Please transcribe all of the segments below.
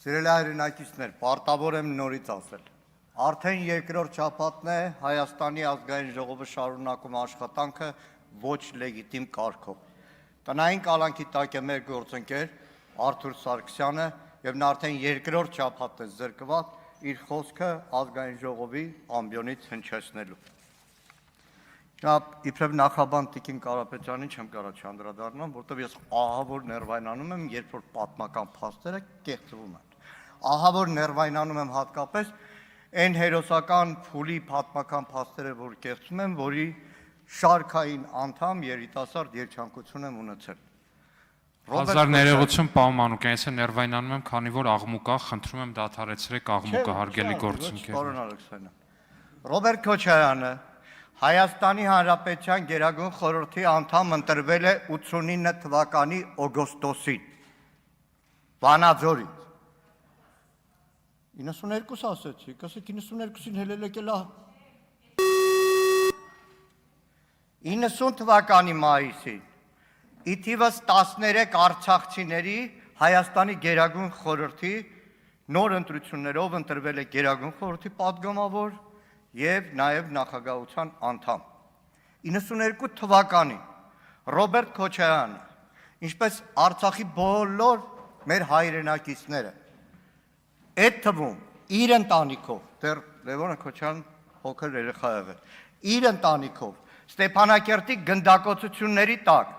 Սիրելի հայրենակիցներ, պարտավոր եմ նորից ասել։ Արդեն երկրորդ շաբաթն է Հայաստանի ազգային ժողովը շարունակում աշխատանքը ոչ լեգիտիմ կարգով։ Տնային կալանքի տակ է մեր գործընկեր Արթուր Սարգսյանը եւ նա արդեն երկրորդ շաբաթն է զրկված իր խոսքը ազգային ժողովի ամբիոնից հնչեցնելու։ Իբրև նախաբան Տիկին Կարապետյանին չեմ կարող չանդրադառնամ, որտեղ ես ահավոր ներվայնանում եմ, երբ որ պատմական փաստերը կեղծվում են։ Ահավոր ներվայնանում եմ հատկապես այն հերոսական փուլի պատմական փաստերը, որ կեղծում եմ, որի շարքային անդամ երիտասարդ երջանկություն եմ ունեցել։ Հազար ներողություն, պարոն Մանուկյան, ես ներվայնանում եմ, քանի որ աղմուկ է, խնդրում եմ դադարեցրեք աղմուկը, հարգելի գործընկեր։ Պարոն Ալեքսանյան, Ռոբերտ Քոչարյանը Հայաստանի Հանրապետության Գերագույն խորհրդի անդամ ընտրվել է 89 թվականի օգոստոսին, Վանաձորից։ 92 ասեցի, ասեք 92-ին հելել եկել է 90 թվականի մայիսին, ի թիվս 13 արցախցիների Հայաստանի Գերագույն խորհրդի նոր ընտրություններով ընտրվել է Գերագույն խորհրդի պատգամավոր և նաև նախագահության անդամ։ 92 թվականին Ռոբերտ Քոչարյանը, ինչպես Արցախի բոլոր մեր հայրենակիցները, այդ թվում իր ընտանիքով, դեռ Լևոնը Քոչարյան փոքր երեխա եղել, իր ընտանիքով Ստեփանակերտի գնդակոծությունների տակ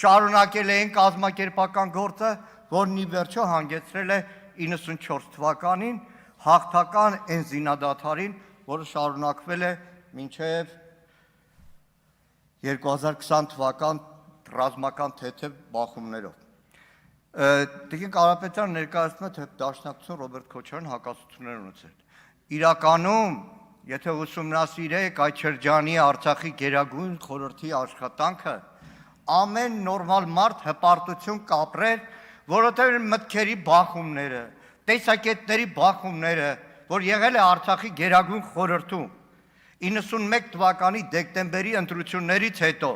շարունակել էին կազմակերպական գործը, որն ի վերջո հանգեցրել է 94 թվականին հաղթական այն զինադադարին, որը շարունակվել է մինչև 2020 թվական ռազմական թեթև բախումներով։ Տիկին Կարապետյանը ներկայացնում է, թե Դաշնակցություն Ռոբերտ Քոչարյան հակասություններ ունեցել։ Իրականում, եթե ուսումնասիրեք այդ շրջանի Արցախի Գերագույն խորհրդի աշխատանքը, ամեն նորմալ մարդ հպարտություն կապրեր, որովհետև մտքերի բախումները, տեսակետների բախումները, որ եղել է Արցախի Գերագույն խորհրդում 91 թվականի դեկտեմբերի ընտրություններից հետո,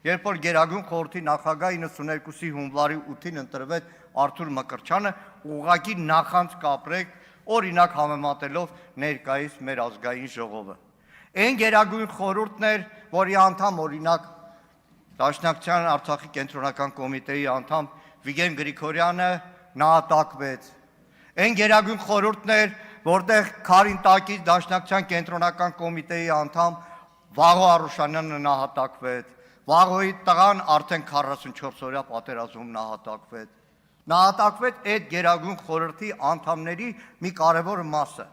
երբ որ Գերագույն խորհրդի նախագահ 92-ի հունվարի 8-ին ընտրվեց Արթուր Մկրտչյանը, ուղղակի նախանց կապրեք, օրինակ համեմատելով ներկայիս մեր ազգային ժողովը։ Այն Գերագույն խորհուրդն էր, որի անդամ օրինակ Դաշնակցության Արցախի կենտրոնական կոմիտեի անդամ Վիգեն Գրիգորյանը նահատակվեց։ Այն Գերագույն խորհուրդն էր, որտեղ Քարին տակից Դաշնակցության կենտրոնական կոմիտեի անդամ Վաղո Արուշանյանը նահատակվեց, Վաղոյի տղան արդեն 44-օրյա պատերազմում նահատակվեց այդ Գերագույն խորհրդի անդամների մի կարևոր մասը։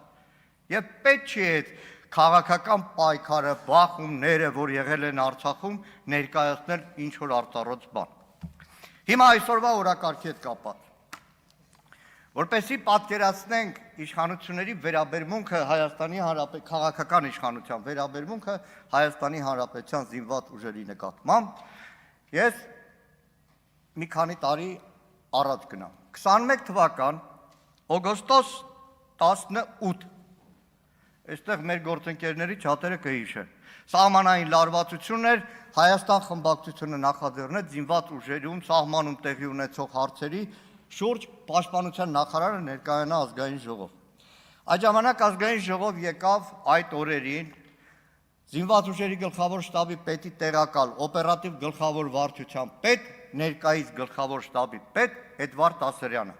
Եվ պետք չի այդ քաղաքական պայքարը, բախումները, որ եղել են Արցախում, ներկայացնել ինչ-որ արտառոց բան։ Հիմա այսօրվա օրակարգի հետ կապված։ Որպեսզի պատկերացնենք իշխանությունների վերաբերմունքը Հայաստանի Հանրապետության քաղաքական իշխանության վերաբերմունքը Հայաստանի Հանրապետության զինված ուժերի նկատմամբ, ես մի քանի տարի առաջ գնամ։ 21 թվական օգոստոս 18, այստեղ մեր գործընկերների չաթերը կհիշեն, սահմանային լարվածություն էր, Հայաստան խմբակցությունը նախաձեռնեց զինված ուժերում սահմանում տեղի ունեցող հարցերի շուրջ պաշտպանության նախարարը ներկայանա ազգային ժողով։ Այդ ժամանակ ազգային ժողով եկավ այդ օրերին զինված ուժերի գլխավոր շտաբի պետի տեղակալ, օպերատիվ գլխավոր վարչության պետ, ներկայիս գլխավոր շտաբի պետ Էդվարդ Ասրյանը։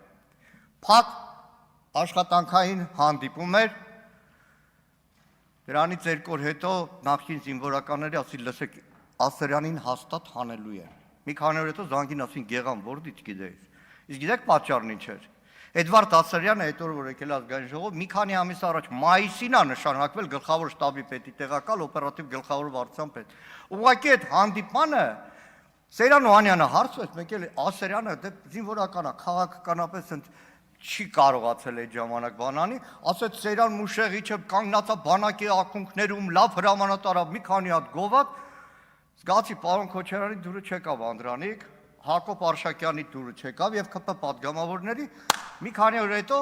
Փակ աշխատանքային հանդիպում էր, դրանից երկու օր հետո նախկին զինվորականները ասի, լսեք, Ասրյանին հաստատ հանելու է։ Մի քանի օր հետո զանգին ասին Գեղամ, որտից գիտեիք։ Իսկ գիտեք պատճառն ինչ էր։ Էդվարդ Ասրյանը այդ օրը որ եկել ազգային ժողով, մի քանի ամիս առաջ մայիսին է նշանակվել գլխավոր շտաբի պետի տեղակալ, օպերատիվ գլխավոր վարչության պետ։ Ուղղակի այդ հանդիպանը Սերան Օհանյանը հարցվեց, մեկ էլ Ասրյանը դե զինվորական է, քաղաքականապես չի կարողացել այդ ժամանակ բանանի, ասեց Սերան Մուշեղիչը կանգնածա բանակի ակունքներում, լավ հրամանատարը, մի քանի հատ գովակ, զգացի պարոն Քոչարյանի դուրը չեկավ Անդրանիկ, Հակոբ Արշակյանի դուրը չեկավ և ԿՊ պատգամավորների մի քանի օր հետո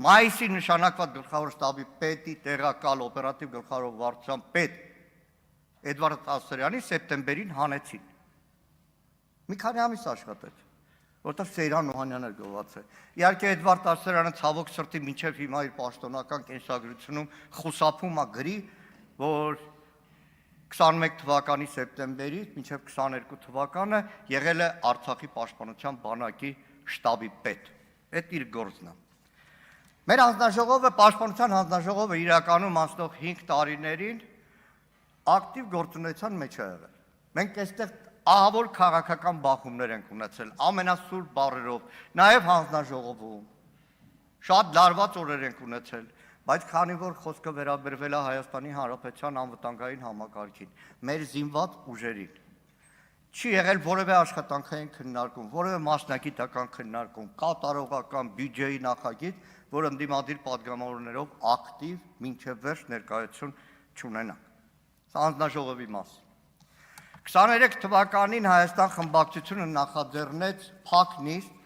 մայիսի նշանակված գլխավոր շտաբի պետի տեղակալ օպերատիվ գլխավոր վարչության պետ Էդվարդ Ասրյանի սեպտեմբերին հանեցին։ Մի քանի ամիս աշխատեց։ որտեղ Սեյրան Օհանյանն էր գոված է։ Իհարկե Էդվարդ Ասրյանը ցավոք սրտի մինչև հիմա իր պաշտոնական կենսագրությունում խուսափում է գրի, որ 21 թվականի սեպտեմբերից մինչև 22 թվականը եղել է Արցախի պաշտպանության բանակի շտաբի պետ։ Այդ իր գործն է։ Մեր հանձնաժողովը, պաշտպանության հանձնաժողովը իրականում անցնող 5 տարիներին ակտիվ գործունեության մեջ է եղել։ Մենք այստեղ ահավոր քաղաքական բախումներ ենք ունեցել, ամենասուրբ բառերով, նաև հանձնաժողովում, շատ լարված օրեր ենք ունեցել, բայց քանի որ խոսքը վերաբերվել է Հայաստանի Հանրապետության անվտանգային համակարգին, մեր զինված ուժերին, չի եղել որևէ աշխատանքային քննարկում, որևէ մասնագիտական քննարկում, կատարողական բյուջեի նախագիծ, որ ընդդիմադիր падգամավորներով ակտիվ մինչև վերջ ներկայություն չունենանք։ Սա հանձնաժողովի մաս։ 23 թվականին Հայաստան խմբակցությունը նախաձեռնեց փակ նիստ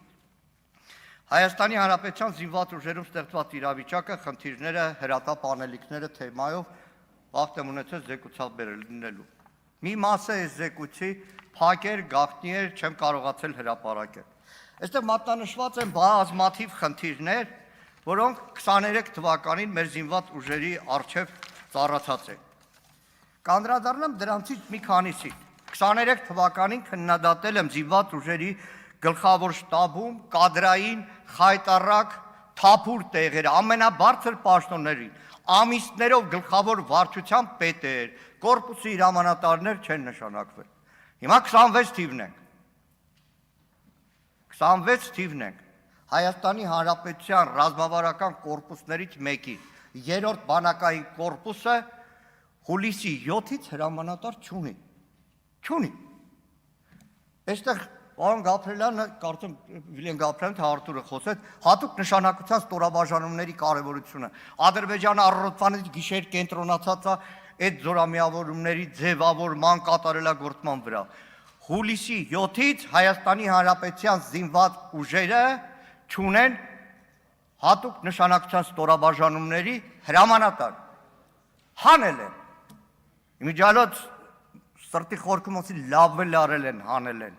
Հայաստանի Հանրապետության զինված ուժերում ստեղծված իրավիճակը, խնդիրները, հրատապ անելիքները թեմայով վաղ եմ ունեցել զեկուցաբեր լինելու։ Մի մասը այս զեկույցի փակեր, գաղտնի էր, չեմ կարողացել հրապարակել։ Այստեղ մատնանշված են բազմաթիվ խնդիրներ, որոնք 23 թվականին մեր զինված ուժերի առջև ծառացած են։ Կանդրադառնամ դրանցից մի քանիսին։ 23 թվականին քննադատել եմ զինված ուժերի գլխավոր շտաբում կադրային խայտառակ թափուր տեղերը, ամենաբարձր պաշտոններին, ամիսներով գլխավոր վարչության պետեր, կորպուսի հրամանատարներ չեն նշանակվել։ Հիմա 26 թիվն ենք։ 26 թիվն ենք։ Հայաստանի Հանրապետության ռազմավարական կորպուսներից մեկի, 3-րդ բանակային կորպուսը հուլիսի 7-ից հրամանատար չունի։ Չունի։ Այստեղ Պարոն Գաբրելյանը, կարծեմ Վիլեն Գաբրելյանը, թե Արտուրը խոսեց, հատուկ նշանակության ստորաբաժանումների կարևորությունը։ Ադրբեջանը առօրյականից գիշեր կենտրոնացած է այդ զորամիավորումների ձևավորման կատարելագործման վրա։ Հուլիսի 7-ից Հայաստանի Հանրապետության զինված ուժերը չունեն հատուկ նշանակության ստորաբաժանումների հրամանատար։ Հանել են։ Իմիջիալոց սրտի խորքումոցի լավ էլ արել են, հանել են։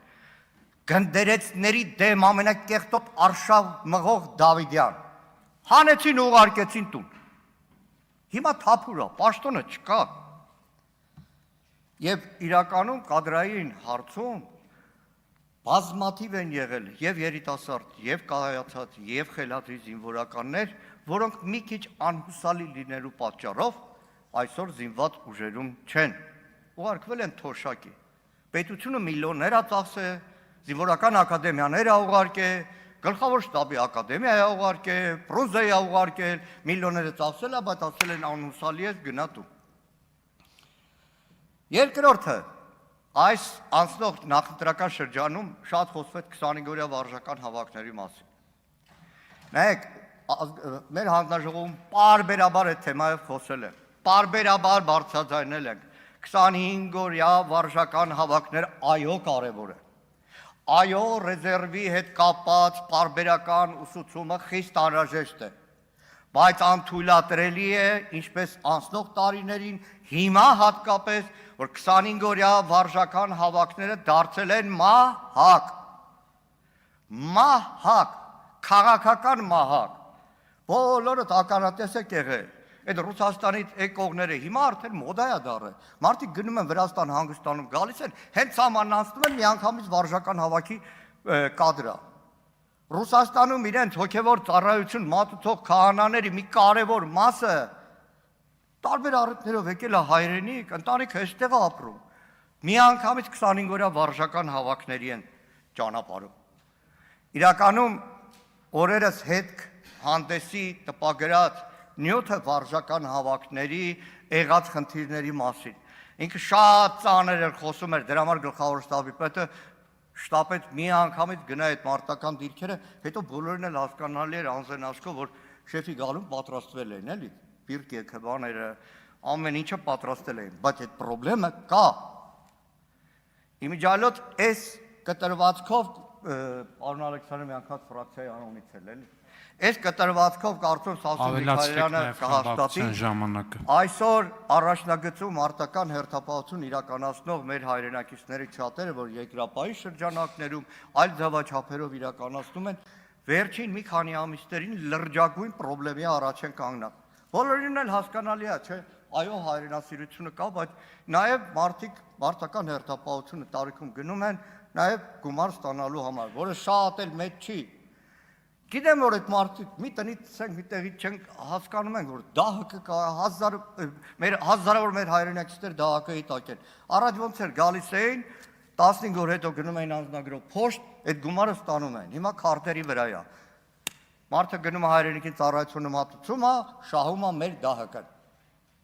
Գնդերեցների դեմ ամենակեղտոտ արշավ մղող Դավիդյան, հանեցին ու ուղարկեցին տուն, հիմա թափուր է, պաշտոնը չկա, և իրականում կադրային հարցում բազմաթիվ են եղել և երիտասարդ, և կայացած, և խելացի զինվորականներ, որոնք մի քիչ անհուսալի լինելու պատճառով այսօր զինված ուժերում չեն, ուղարկվել են թոշակի, պետությունը միլիոններ է ծախսել, Զինվորական ակադեմիաներ է ուղարկել, գլխավոր շտաբի ակադեմիա է ուղարկել, պրոզա է ուղարկել, միլիոնները ծախսել է, բայց ասել են անհուսալի է, գնա տուն։ Երկրորդը, այս անցնող նախընտրական շրջանում շատ խոսվեց 25-օրյա վարժական հավաքների մասին։ Նայեք, մեր հանձնաժողովում պարբերաբար այդ թեմայով խոսել եմ, պարբերաբար բարձրաձայնել ենք, 25-օրյա վարժական հավաքներ այո կարևոր է։ Այո, ռեզերվի հետ կապած պարբերական ուսուցումը խիստ անհրաժեշտ է, բայց անթույլատրելի է, ինչպես անցնող տարիներին, հիմա հատկապես, որ 25-օրյա վարժական հավաքները դարձել են մահակ, քաղաքական մահակ, բոլորդ ականատես եք եղել, այդ Ռուսաստանից եկողները հիմա արդեն մոդա է դառել, մարդիկ գնում են Վրաստան հանգստանում, գալիս են, հենց սահմանացնում են միանգամից վարժական հավաքի կադրը։ Ռուսաստանում իրենց հոգևոր ծառայություն մատուցող քահանաների մի կարևոր մասը տարբեր առիթներով եկել է հայրենիք, ընտանիքը այստեղ է ապրում, միանգամից 25-օրյա վարժական հավաքների են ճանապարհում։ Իրականում օրերս հետ հանդեսի տպագրած 7 վարժական հավաքների եղած խնդիրների մասին։ Ինքը շատ ծանր էր խոսում էր, դրա համար գլխավոր շտաբի պետը շտապեց մի անգամից գնա այդ մարտական դիրքերը, հետո բոլորին էլ հասկանալի էր անձեն աչքով, որ շեֆի գալուն պատրաստվել էին, էլի, բիրք եկեղբաները, ամեն ինչը պատրաստել էին, բայց այդ պրոբլեմը կա։ Իմիջիալոց այս կտրվածքով պարոն Ալեքսանդրը մի անգամ ֆրակցիայի անունից էլ էլի։ Այս կտրվածքով կարծում Սասուն Միքայելյանը կհաստատի ժամանակը։ այսօր առաջնագծում արտական հերթապահություն իրականացնող մեր հայրենակիցների շատերը, որ երկրապահի շրջանակներում այլ ձևաչափերով իրականացնում են, վերջին մի քանի ամիսներին լրջագույն խնդրի առաջ են կանգնել։ Բոլորին էլ հասկանալի է, չէ՞, այո, հայրենասիրությունը կա, բայց նաև մարդիկ մարտական հերթապահությունը տարիքում գնում են նաև գումար ստանալու համար, որը շատ էլ մեծ չի։ Գիտեմ, որ այդ մարդիկ մի տնից ցենք, մի տեղից չենք, հասկանում են, որ դահակը կա, հազարավոր մեր հայրենակիցներ դահակի տակ են։ Առաջ ոնց էր գալիս էին 15 օր հետո գնում էին անձնագրով փոշտ, այդ գումարը ստանում են։ Հիմա քարտերի վրա է։ Մարդը գնում է հայրենիքի ծառայությունը մատուցում է, շահում է մեր դահակը։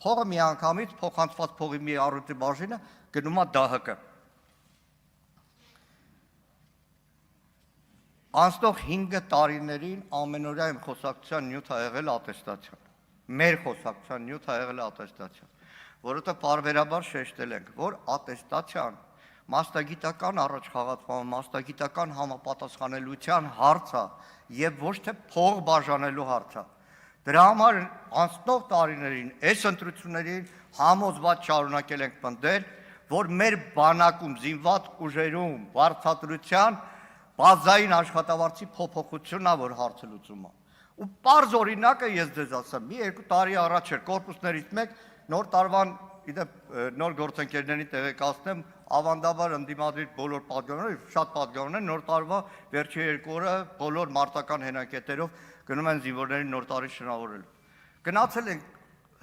Փողը միանգամից փոխանցված փողի մի առույցի բաժինը գնում է դահակը։ Անցնող 5 տարիներին ամենօրյա իմ խոսակցության նյութ ա եղել ատեստացիան։ Մեր խոսակցության նյութ ա եղել ատեստացիան, որովհետև պարբերաբար շեշտել ենք, որ ատեստացիան մասնագիտական առաջխաղացման, մասնագիտական համապատասխանելիության հարց է եւ ոչ թե փող բաժանելու հարց է։ Դրա համար անցնող տարիներին այս ընտրություններին համոզված շարունակել ենք պնդել, որ մեր բանակում զինված ուժերում վարձատրության բազային աշխատավարձի փոփոխությունն է, որ հարցը լուծում է։ Ու պարզ օրինակը ես ձեզ ասեմ, մի 2 տարի առաջ էր կորպուսներից մեկ նոր տարվան նոր գործընկերներին տեղեկացնեմ, ավանդաբար ընդդիմադիր բոլոր պատգամները, շատ պատգամներ նոր տարվա վերջի 2 օրը բոլոր մարտական հենակետերով գնում են զինվորների նոր տարի շնորհավորելու։ Գնացել ենք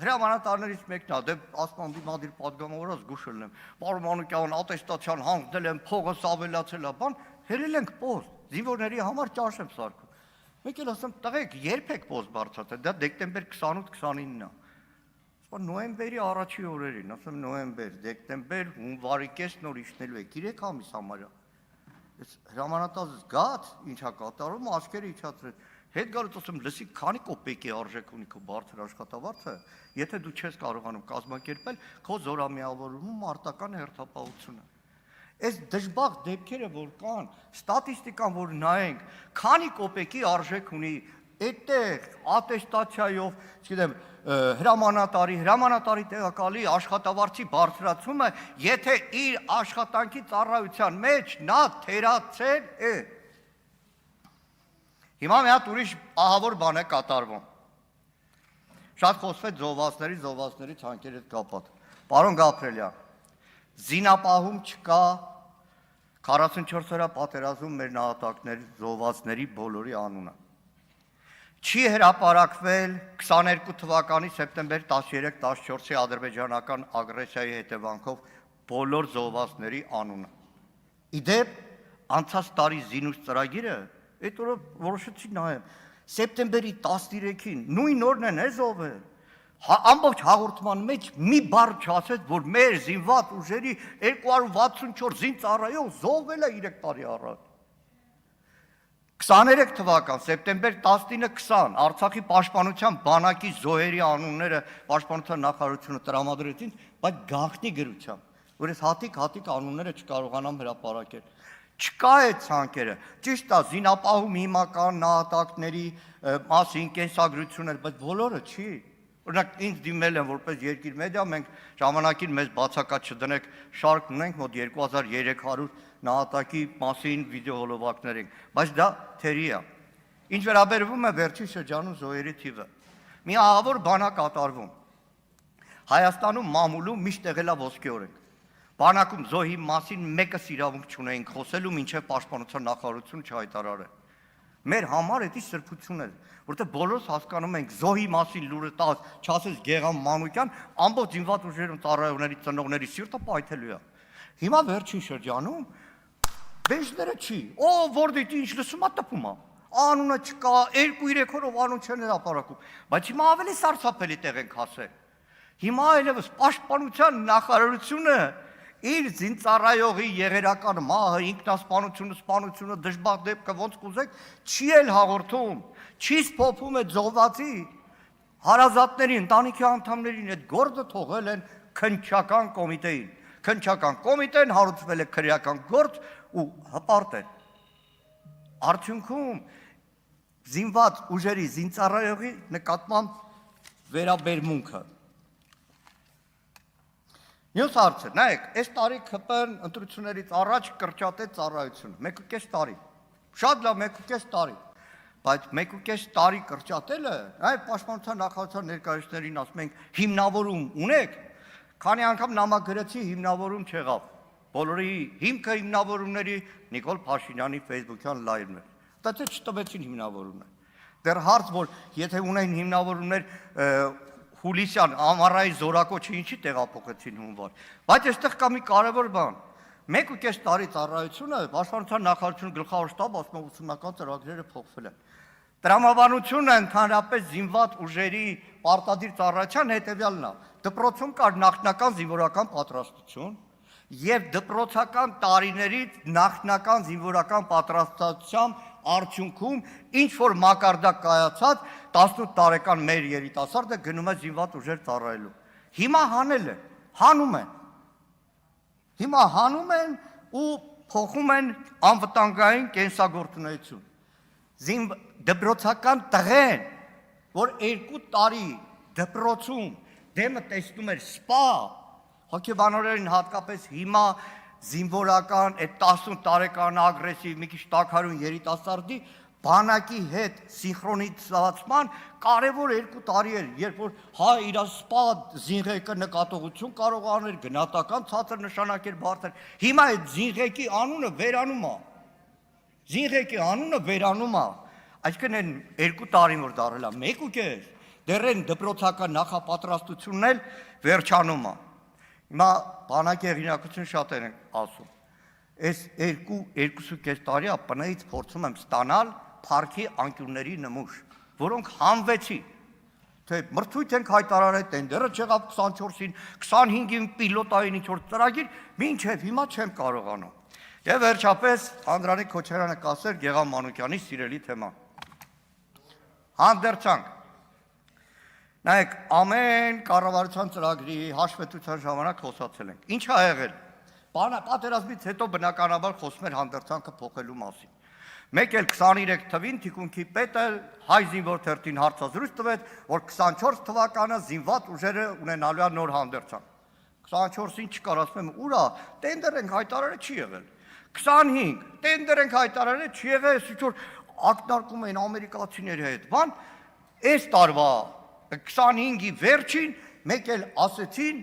հրամանատարներից մեկն է, դե ասում ընդդիմադիր պատգամավորը զգուշել եմ, պարոն Մանուկյան, ատեստացիան հանձնել եմ, փողս ավելացել է, բան, հերել ենք պոստ, զինվորների համար ճաշ եմ սարքում։ Մեկ էլ ասեմ, տղեկ, երբ եք պոստ բարձրացել, դա դեկտեմբեր 28-29-ն է։ Նոյեմբերի առաջի օրերին, ասեմ նոյեմբեր, դեկտեմբեր, հունվարի կես նոր իջնելու է, 3 ամիս համարյա։ Այս հրամանատարը զգաց, ինչա կատարում, աչքերը իջացրեց։ Հետ գալուց ասեմ, լսի, քանի կոպեկի արժեք ունի քո բարձր աշխատավարձը, եթե դու չես կարողանում կազմակերպել քո զորամիավորումը մարտական հերթապահությունը։ Այս դժբախտ դեպքերը, որ կան, ստատիստիկան, որ նայենք, քանի կոպեկի արժեք ունի, այդտեղ ատեստացիայով, չգիտեմ, հրամանատարի տեղակալի աշխատավարձի բարձրացումը, եթե իր աշխատանքի ծառայության մեջ նա թերացել է։ Հիմա մի հատ ուրիշ ահավոր բան է կատարվում։ Շատ խոսվեց զոհվածների ցանկերի հետ կապված։ Պարոն Գաբրելյան, զինապահում չկա 44 օրյա պատերազմում մեր նահատակների զոհվածների բոլորի անունը։ Չի հրապարակվել 22 թվականի սեպտեմբեր 13-14-ի ադրբեջանական ագրեսիայի հետևանքով բոլոր զոհվածների անունը։ Իդեպ անցած տարի զինուց ծրագիրը այդ օրը որոշեցի նայեմ սեպտեմբերի 13-ին նույն օրն են զոհվել։ Ամբողջ հաղորդման մեջ մի բառ չասեց, որ մեր զինված ուժերի 264 զինծառայող զոհվել է 3 տարի առաջ։ 23 թվական սեպտեմբեր 19-20 Արցախի պաշտպանության բանակի զոհերի անունները պաշտպանության նախարարությունը տրամադրեց ինձ, բայց գաղտնի գրությամբ, որ ես հատիկ անունները չկարողանամ հրապարակել։ Չկա այդ ցանկերը։ Ճիշտ է, զինապահում հիմական նահատակների մասին կենսագրություններ, բայց բոլորը չի։ Օրինակ ինձ դիմել են որպես երկիր մեդիա, մենք ժամանակին մեզ բացակայ չդնեք, շարք ունենք մոտ 2300 նահատակի մասին վիդեոհոլովակներ ենք, բայց դա թերի է։ Ինչ վերաբերվում է վերջին շրջանում զոհերի թիվը, մի ահավոր բան է կատարվում։ Հայաստանում մամուլում միշտ եղել է ոսկե օրենք։ Բանակում զոհի մասին մեկս իրավունք չունեին խոսելու, մինչև պաշտպանության նախարարությունը չհայտարարե։ Մեր համար դա սրբություն է, որտեղ բոլորս հասկանում ենք զոհի մասին լուրը տաս, չասես Գեգամ Մանուկյան, ամբողջ զինված ուժերում ծառայողների ծնողների սիրտը պայթելու է։ Հիմա վերջին շրջանում բեժները չի, որ դիտի ինչ լսում է տպում է։ Անունը չկա, 2-3 օրով անուն չեն հրապարակում, բայց հիմա ավելի սարսափելի տեղ ենք հասել։ Հիմա այլևս պաշտպանության նախարարությունը իր զինծառայողի եղերական մահը, ինքնասպանությունը, սպանությունը, դժբախտ դեպքը ոնց կուզեք, չի էլ հաղորդում, չի սփոփում այդ զոհվածի հարազատների, ընտանիքի անդամներին, այդ գործը թողել են քննչական կոմիտեին։ Քննչական կոմիտեն հարուցվել է քրեական գործ ու հպարտ է։ արդյունքում զինված ուժերի զինծառայողի նկատմամբ վերաբերմունքը։ Մյուս հարցը, նայեք, այս տարի ԿՊ-ն ընտրություններից առաջ կրճատեց ծառայությունը, 1.5 տարի։ Շատ լավ 1.5 տարի, բայց 1.5 տարի կրճատելը, այ պաշտպանության նախարարության ներկայացուցիչներին ասում ենք հիմնավորում ունեք, քանի անգամ նամակ գրեցի հիմնավորում չեղավ։ Բոլորի հիմքը հիմնավորումների Նիկոլ Փաշինյանի Facebook-յան լայվն էր։ Դա թե չտվեցին հիմնավորումներ։ Դեռ հարց, որ եթե ունեն հիմնավորումներ հուլիսյան ամառայի զորակոչը ինչի տեղափոխեցին հունվար։ Բայց այստեղ կա մի կարևոր բան։ 1.5 տարի ծառայությունը պաշտպանության նախարարությունը գլխավոր շտաբ ասում է ուսումնական ծրագրերը փոխվել են։ Տրամաբանությունը ընդհանրապես զինված ուժերի պարտադիր ծառայության հետևյալն է։ Դպրոցում կար նախնական զինվորական պատրաստություն եւ դպրոցական տարիներից նախնական զինվորական պատրաստության արդյունքում ինչ որ մակարդակ կայացած 18 տարեկան մեր երիտասարդը գնում է զինված ուժեր ծառայելու։ Հիմա հանել է, հանում են։ Հիմա հանում են ու փոխում են անվտանգային կենսագործունեություն։ Դպրոցական տղեն, որ 2 տարի դպրոցում դեմը տեսնում էր սպա, հոգեբանորեն հատկապես հիմա զինվորական այդ 18 տարեկան ագրեսիվ մի քիչ տաքարյուն երիտասարդի բանակի հետ սինխրոնիզացման կարևոր 2 տարի էր, երբ որ հա իր սպա զինղեկը նկատողություն կարող աներ, գնահատական ցածր նշանակեր բարձր։ Հիմա այդ զինղեկի անունը վերանում է։ Զինղեկի անունը վերանում է։ Այսինքն այն 2 տարին որ դարել է 1.5, դեռ այն դպրոցական նախապատրաստությունն էլ վերջանում է։ Հիմա բանակի հեղինակություն շատեր են ասում։ Այս 2.5 տարի ԱՊՆ-ից փորձում եմ ստանալ փառքի անկյունների նմուշ, որոնք հանվեցին։ Թե մրցույթ ենք հայտարարել, տենդերը չեղավ 24-ին, 25-ին պիլոտային ինչ-որ ծրագիր, մինչև հիմա չեմ կարողանում։ Եվ վերջապես Անդրանիկ Քոչարյանը կասեր Գեգամ Մանուկյանի սիրելի թեման։ Հանդերձանք։ Նայեք, ամեն կառավարության ծրագրի հաշվետվության ժամանակ խոսացել ենք։ Ինչ ա եղել։ Պատերազմից հետո բնականաբար խոսում էր հանդերձանքը փոխելու մասին։ Մեկ էլ 23 թվին թիկունքի պետը հայ զինվոր թերթին հարցազրույց տվեց, որ 24 թվականը զինված ուժերը ունենալու է նոր հանդերձանք։ 24-ին չկար, ասում եմ, ուրա, տենդեր ենք հայտարարել, չի եղել։ 25 տենդեր ենք հայտարարել, չի եղել, ինչ որ ակնարկում էին ամերիկացիների հետ։ Բան, այս տարվա 25-ի վերջին մեկ էլ ասեցին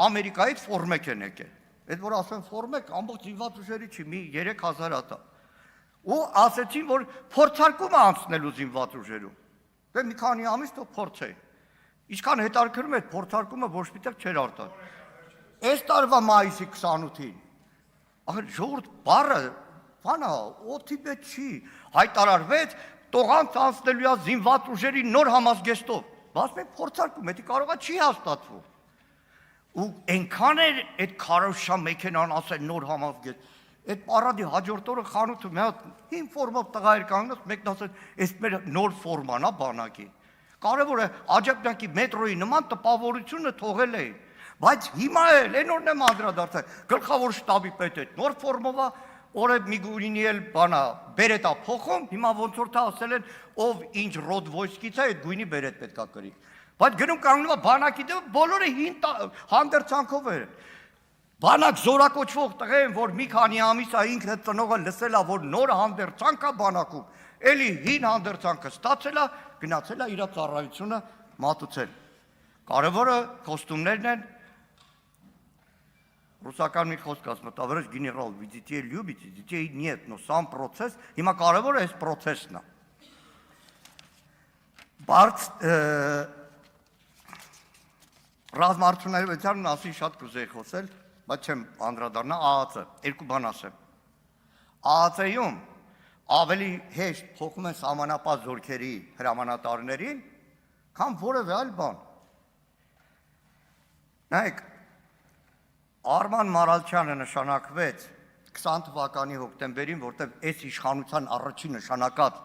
Ամերիկայից ֆորմեք են եկել։ Այդ որ ասեն ֆորմեք, ամբողջ զինված ուժերի չի, մի 3000 հատ։ Ու ասեցին, որ փորձարկում է անցնելու զինված ուժերում։ Դե մի քանի ամիս թող փորձեին։ Ինչքան հետաքրքրում է փորձարկումը ոչ միտեղ չէր արտար։ Այս տարվա մայիսի 28-ին ախր ժողովուրդ բառը բանա օդի մեջ չի հայտարարվեց տողանց անցնելու է զինված ուժերի նոր համազգեստով։ Բայց մենք փորձարկում, դա կարողա չի հաստատվում։ Ու այնքան էր այդ քարոշա մեքենան ասել նոր համազգեստ։ Այդ պարադի հաջորդ օրը խանութը մի հատ հին ֆորմով տղա էր կանգնած, մեկն ասել, «Էս մեր նոր ֆորման է բանակի»։ Կարևոր է Աջափնյակի մետրոյի նման տպավորությունը թողել էին։ Բայց հիմա էլ այն օրն եմ անդրադարձել, գլխավոր շտաբի պետ այդ նոր ֆորմով է, օրը Միգունինի էլ բանա բերետ է փոխում, հիմա ոնց որ թե ասել են, ով ինչ ռոդ վոյսկից է, այդ գույնի բերետ պետքա կրի։ Բայց գնում կանգնում է բանակի դեմ, բոլորը հին հանդերձանքով էր։ Բանակ զորակոչվող տղեն, որ մի քանի ամիս է ինքը ծնողը լսել է, որ նոր հանդերձանք է բանակում, էլի հին հանդերձանքը ստացել է, գնացել է իր ծառայությունը մատուցել։ Կարևորը կոստումներն են։ Ռուսական մի խոսք ասում է, «Товарищ генерал, вы детей любите, детей нет, но сам процесс, հիմա կարևորը այս process-ն է»։ Բարդ ռազմարտությունների մասին շատ կուզեի խոսել, բայց չեմ անդրադառնա ԱԱՑ, երկու բան ասեմ։ ԱԱՑ-ում ավելի հեշտ փոխում են սահմանապահ զորքերի հրամանատարներին, քան որևէ այլ բան։ Նայեք, Արման Մարալչյանը նշանակվեց 20 թվականի հոկտեմբերին, որտեղ այս իշխանության առաջին նշանակած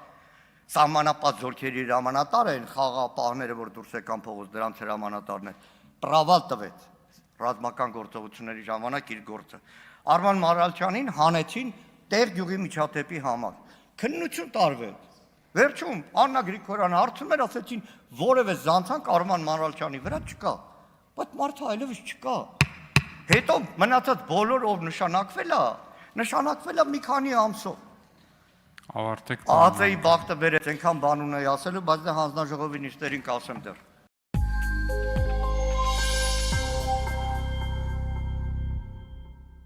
սահմանապահ զորքերի հրամանատարը են խաղաղապահները, որ դուրս եկան փողոց, դրանց հրամանատարներ, պրավալ տվեց ռազմական գործողությունների ժամանակ իր գործը։ Արման Մարալչյանին հանեցին Տեր գյուղի միջադեպի համար։ քննություն տարվեց։ Վերջում Աննա Գրիգորյանը հարցում էր, ասեցին որևէ զանցանք Արման Մանուկյանի վրա չկա, բայց մարդը այլևս չկա։ Հետո մնացած բոլոր ով նշանակվել է մի քանի ամսով։ Ավարտեք։ Ածեի բախտը վերեց, այնքան բան ունեի ասելու, բայց դա հանձնաժողովի նիստերին կասեմ դեռ։